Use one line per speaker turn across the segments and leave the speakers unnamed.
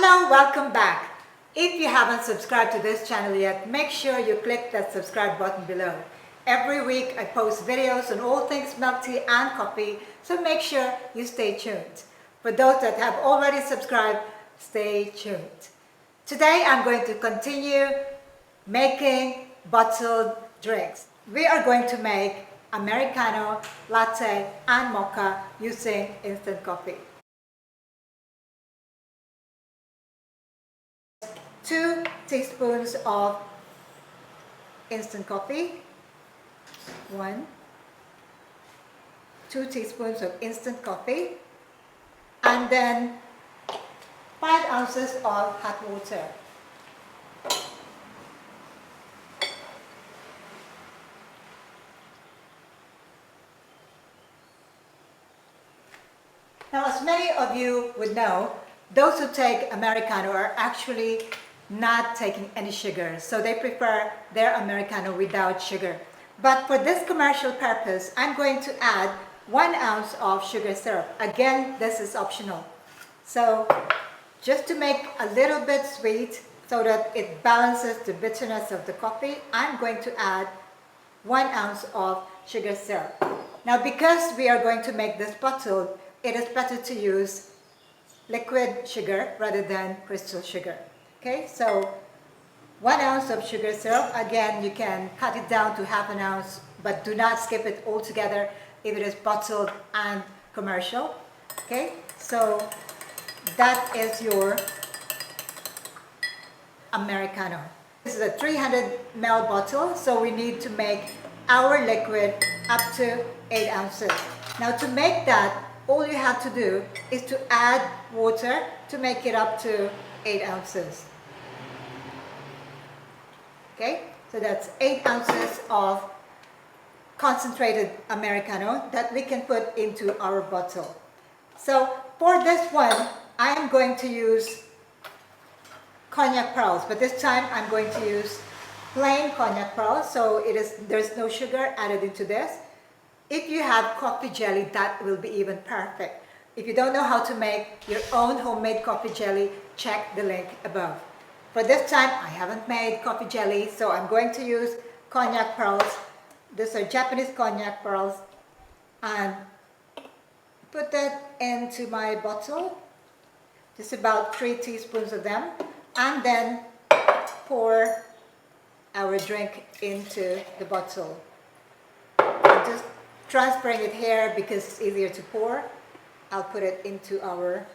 Hello, welcome back. If you haven't subscribed to this channel yet, make sure you click that subscribe button below. Every week I post videos on all things milk tea and coffee, so make sure you stay tuned. For those that have already subscribed, stay tuned. Today I'm going to continue making bottled drinks. We are going to make Americano, latte and mocha using instant coffee. 2 teaspoons of instant coffee, 2 teaspoons of instant coffee, and then 5 ounces of hot water. Now, as many of you would know, those who take Americano are actually not taking any sugar, so they prefer their Americano without sugar. But for this commercial purpose, I'm going to add 1 ounce of sugar syrup. Again, this is optional. So just to make a little bit sweet so that it balances the bitterness of the coffee, I'm going to add 1 ounce of sugar syrup. Now, because we are going to make this bottled, it is better to use liquid sugar rather than crystal sugar. Okay, so 1 ounce of sugar syrup. Again, you can cut it down to half an ounce, but do not skip it altogether if it is bottled and commercial. Okay, so that is your Americano. This is a 300 ml bottle, so we need to make our liquid up to 8 ounces. Now, to make that, all you have to do is to add water to make it up to 8 ounces. Okay, so that's 8 ounces of concentrated Americano that we can put into our bottle. So for this one, I am going to use cognac pearls, but this time I'm going to use plain cognac pearls, so there's no sugar added into this. If you have coffee jelly, that will be even perfect. If you don't know how to make your own homemade coffee jelly, check the link above. For this time, I haven't made coffee jelly, so I'm going to use cognac pearls. These are Japanese cognac pearls. And put that into my bottle, just about 3 teaspoons of them. And then pour our drink into the bottle. I'm just transferring it here because it's easier to pour. I'll put it into our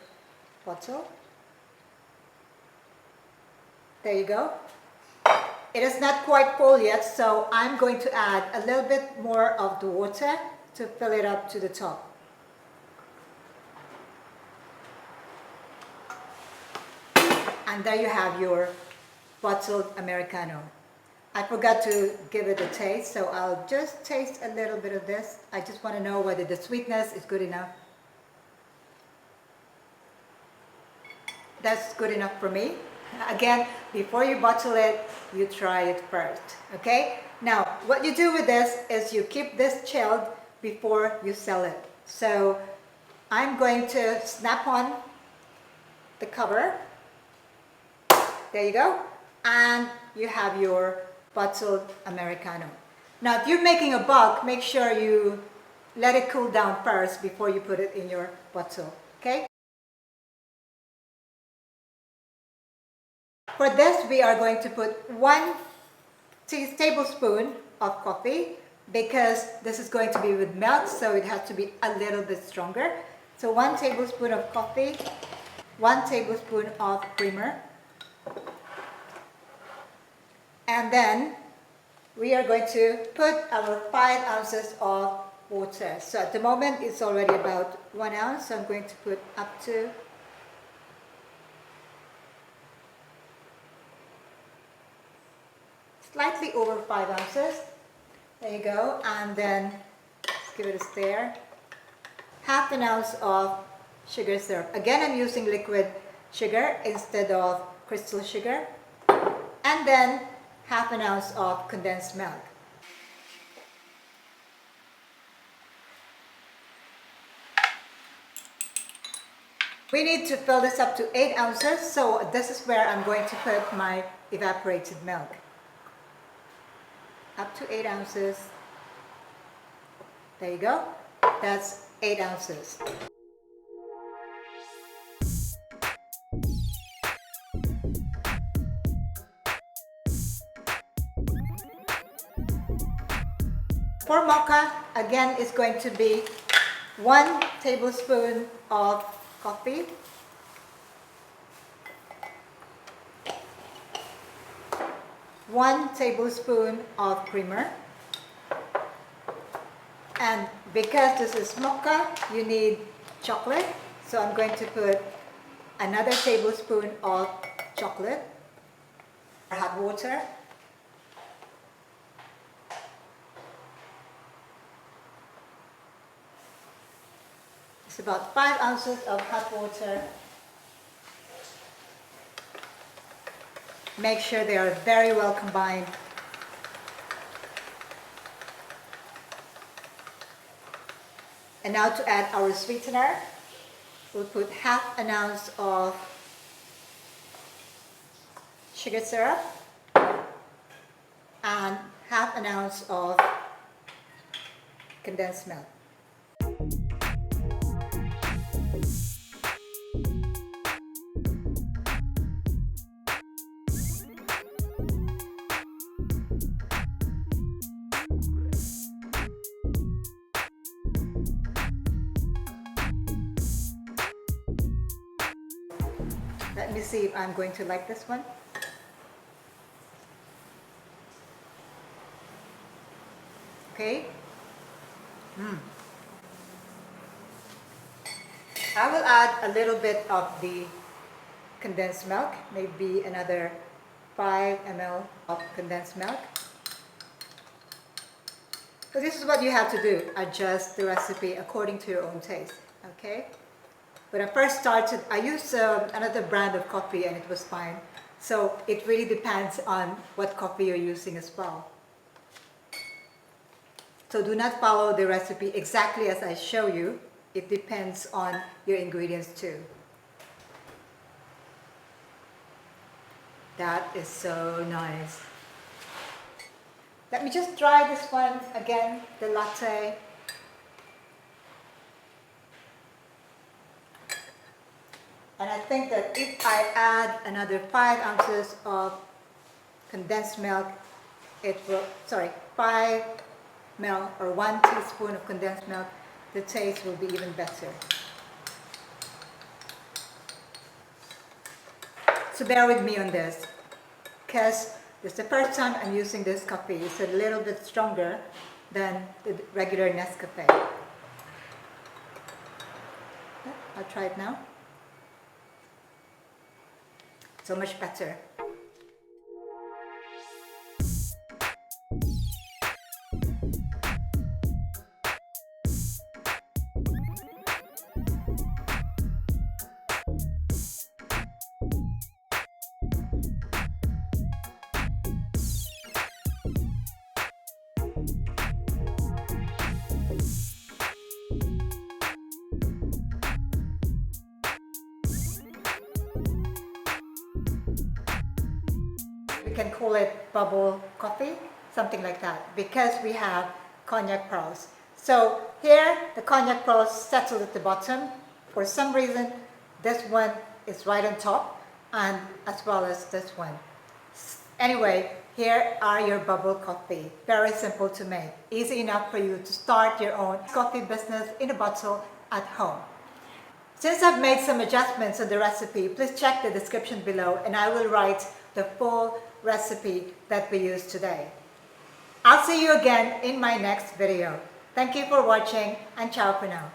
bottle. There you go. It is not quite full yet, so I'm going to add a little bit more of the water to fill it up to the top. And there you have your bottled Americano. I forgot to give it a taste, so I'll just taste a little bit of this. I just want to know whether the sweetness is good enough. That's good enough for me. Again, before you bottle it, you try it first, okay? Now, what you do with this is you keep this chilled before you sell it. So I'm going to snap on the cover. There you go. And you have your bottled Americano. Now, if you're making a bulk, make sure you let it cool down first before you put it in your bottle, okay? For this, we are going to put 1 tablespoon of coffee because this is going to be with milk, so it has to be a little bit stronger. So 1 tablespoon of coffee, 1 tablespoon of creamer. And then we are going to put our 5 ounces of water. So at the moment, it's already about 1 ounce, so I'm going to put up to slightly over 5 ounces. There you go. And then let's give it a stir. Half an ounce of sugar syrup. Again, I'm using liquid sugar instead of crystal sugar. And then half an ounce of condensed milk. We need to fill this up to 8 ounces, so this is where I'm going to put my evaporated milk. Up to 8 ounces. There you go. That's 8 ounces. For mocha, again, it's going to be 1 tablespoon of coffee, 1 tablespoon of creamer, and because this is mocha, you need chocolate, so I'm going to put another tablespoon of chocolate, hot water, it's about 5 ounces of hot water. Make sure they are very well combined. And now to add our sweetener, we'll put half an ounce of sugar syrup and half an ounce of condensed milk. Let me see if I'm going to like this one. Okay. I will add a little bit of the condensed milk, maybe another 5 ml of condensed milk. So this is what you have to do, adjust the recipe according to your own taste, okay? When I first started, I used another brand of coffee and it was fine. So it really depends on what coffee you're using as well. So do not follow the recipe exactly as I show you. It depends on your ingredients too. That is so nice. Let me just try this one again, the latte. And I think that if I add another 5 ounces of condensed milk, it will, 5 ml or 1 teaspoon of condensed milk, the taste will be even better. So bear with me on this, because this is the first time I'm using this coffee. It's a little bit stronger than the regular Nescafe. I'll try it now. So much better. We can call it bubble coffee, something like that, because we have cognac pearls. So here, the cognac pearls settle at the bottom. For some reason, this one is right on top, and as well as this one. Anyway, here are your bubble coffee. Very simple to make. Easy enough for you to start your own coffee business in a bottle at home. Since I've made some adjustments on the recipe, please check the description below and I will write the full recipe that we use today. I'll see you again in my next video. Thank you for watching and ciao for now.